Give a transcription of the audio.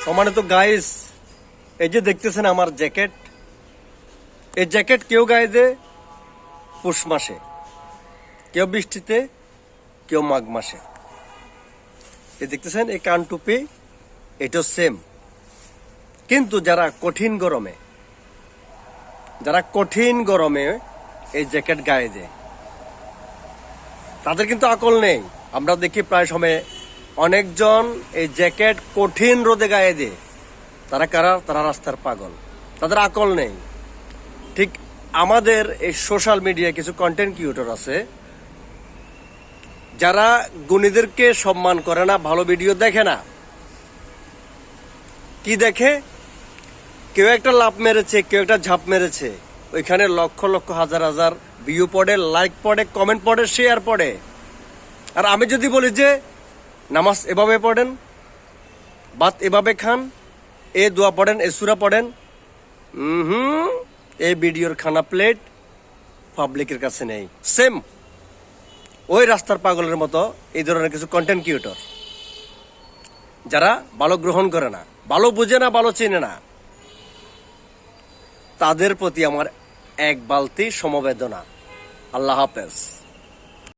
সম্মানিত গাইস, এই যে দেখতেছেন আমার জ্যাকেট, এই জ্যাকেট কেউ গায়ে দেয় পৌষ মাসে, কেউ বৃষ্টিতে, কেউ মাঘ মাসে। এই দেখতেছেন এই কান টুপি, এটাও সেম। কিন্তু যারা কঠিন গরমে এই জ্যাকেট গায়ে দেয়, তাদের কিন্তু আকল নেই। আমরা দেখি প্রায় সময় অনেকজন এই জ্যাকেট কঠিন রোদে গায়ে দেয়। তারা কারা? তারা রাস্তার পাগল, তাদের আকল নেই। ঠিক আমাদের এই সোশ্যাল মিডিয়ায় কিছু কন্টেন্ট ক্রিয়েটর আছে যারা গুণীদেরকে সম্মান করে না, ভালো ভিডিও দেখে না। কি দেখে? কেউ একটা লাফ মেরেছে, কেউ একটা ঝাঁপ মেরেছে, ওইখানে লক্ষ লক্ষ হাজার হাজার ভিউ পড়ে, লাইক পড়ে, কমেন্ট পড়ে, শেয়ার পড়ে। আর আমি যদি বলি যে নামাজ এভাবে পড়েন, ভাত এভাবে খান, এ দোয়া পড়েন, এ সূরা পড়েন, এই ভিডিওর খানা প্লেট পাবলিকের কাছে নেই। সেম ওই রাস্তার পাগলের মতো এই ধরনের কিছু কন্টেন্ট ক্রিয়েটর যারা ভালো গ্রহণ করে না, ভালো বুঝে না, ভালো চেনে না, তাদের প্রতি আমার এক বালতি সমবেদনা। আল্লাহ হাফেজ।